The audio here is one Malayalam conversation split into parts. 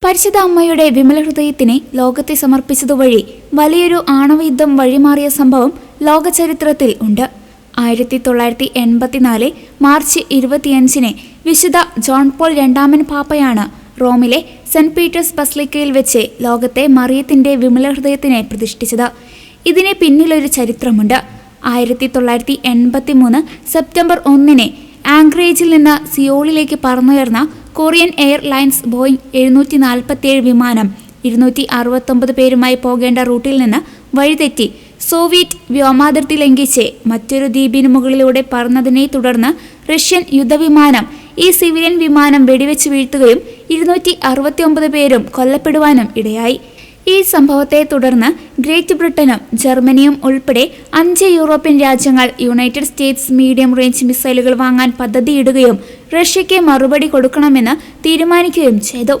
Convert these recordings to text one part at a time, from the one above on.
പരിശുദ്ധ അമ്മയുടെ വിമല ഹൃദയത്തിനെ ലോകത്തെ സമർപ്പിച്ചതുവഴി വലിയൊരു ആണവയുദ്ധം വഴിമാറിയ സംഭവം ലോക ചരിത്രത്തിൽ ഉണ്ട്. 1984 മാർച്ച് 25 വിശുദ്ധ ജോൺ പോൾ രണ്ടാമൻ പാപ്പയാണ് റോമിലെ സെന്റ് പീറ്റേഴ്സ് ബസിലിക്കയിൽ വെച്ച് ലോകത്തെ മറിയത്തിന്റെ വിമല ഹൃദയത്തിനെ പ്രതിഷ്ഠിച്ചത്. ഇതിന് പിന്നിലൊരു ചരിത്രമുണ്ട്. 1983 സെപ്റ്റംബർ 1 ആംഗ്രേജിൽ നിന്ന് സിയോളിലേക്ക് പറന്നുയർന്ന കൊറിയൻ എയർലൈൻസ് ബോയിങ് 747 വിമാനം 269 പേരുമായി പോകേണ്ട റൂട്ടിൽ നിന്ന് വഴിതെറ്റി സോവിയറ്റ് വ്യോമാതിർത്തി ലംഘിച്ച് മറ്റൊരു ദ്വീപിന് മുകളിലൂടെ പറന്നതിനെ തുടർന്ന് റഷ്യൻ യുദ്ധവിമാനം ഈ സിവിലിയൻ വിമാനം വെടിവെച്ച് വീഴ്ത്തുകയും 269 പേരും കൊല്ലപ്പെടുവാനും ഇടയായി. ഈ സംഭവത്തെ തുടർന്ന് ഗ്രേറ്റ് ബ്രിട്ടനും ജർമ്മനിയും ഉൾപ്പെടെ 5 യൂറോപ്യൻ രാജ്യങ്ങൾ യുണൈറ്റഡ് സ്റ്റേറ്റ്സ് മീഡിയം റേഞ്ച് മിസൈലുകൾ വാങ്ങാൻ പദ്ധതിയിടുകയും റഷ്യയ്ക്ക് മറുപടി കൊടുക്കണമെന്ന് തീരുമാനിക്കുകയും ചെയ്തു.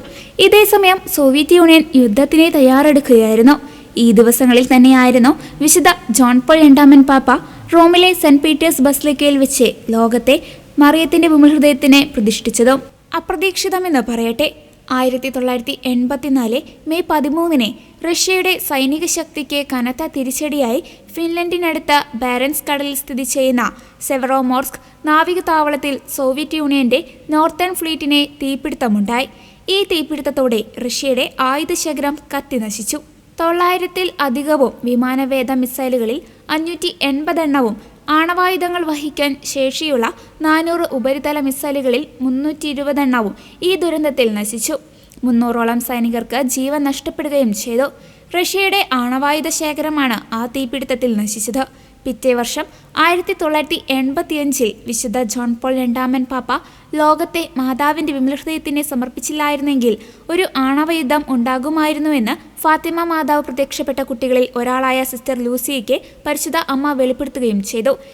ഇതേസമയം സോവിയറ്റ് യൂണിയൻ യുദ്ധത്തിന് തയ്യാറെടുക്കുകയായിരുന്നു. ഈ ദിവസങ്ങളിൽ തന്നെയായിരുന്നു വിശുദ്ധ ജോൺ പോൾ രണ്ടാമൻ പാപ്പ റോമിലെ സെന്റ് പീറ്റേഴ്സ് ബസിലിക്കയിൽ വെച്ച് ലോകത്തെ മറിയത്തിന്റെ വിമലഹൃദയത്തിനെ പ്രതിഷ്ഠിച്ചതും. അപ്രതീക്ഷിതമെന്ന് പറയട്ടെ, 1984 മെയ് 13 റഷ്യയുടെ സൈനിക ശക്തിക്ക് കനത്ത തിരിച്ചടിയായി ഫിൻലൻഡിനടുത്ത ബാരൻസ് കടലിൽ സ്ഥിതി ചെയ്യുന്ന സെവറോമോർസ്ക് നാവിക താവളത്തിൽ സോവിയറ്റ് യൂണിയന്റെ നോർത്തേൺ ഫ്ലീറ്റിനെ തീപിടുത്തമുണ്ടായി. ഈ തീപിടുത്തത്തോടെ റഷ്യയുടെ ആയുധശേഖരം കത്തിനശിച്ചു. 900-ൽ അധികവും വിമാനവേധ മിസൈലുകളിൽ 580 എണ്ണവും ആണവായുധങ്ങൾ വഹിക്കാൻ ശേഷിയുള്ള 400 ഉപരിതല മിസൈലുകളിൽ 320 എണ്ണവും ഈ ദുരന്തത്തിൽ നശിച്ചു. 300ഓളം സൈനികർക്ക് ജീവൻ നഷ്ടപ്പെടുകയും ചെയ്തു. റഷ്യയുടെ ആണവായുധ ശേഖരമാണ് ആ തീപിടുത്തത്തിൽ നശിച്ചത്. പിറ്റേ വർഷം 1985 വിശുദ്ധ ജോൺ പോൾ രണ്ടാമൻ പാപ്പ ലോകത്തെ മാതാവിന്റെ വിമലഹൃദയത്തിനെ സമർപ്പിച്ചില്ലായിരുന്നെങ്കിൽ ഒരു ആണവയുദ്ധം ഉണ്ടാകുമായിരുന്നുവെന്ന് ഫാത്തിമ മാതാവ് പ്രത്യക്ഷപ്പെട്ട കുട്ടികളിൽ ഒരാളായ സിസ്റ്റർ ലൂസിയയ്ക്ക് പരിശുദ്ധ അമ്മ വെളിപ്പെടുത്തുകയും ചെയ്തു.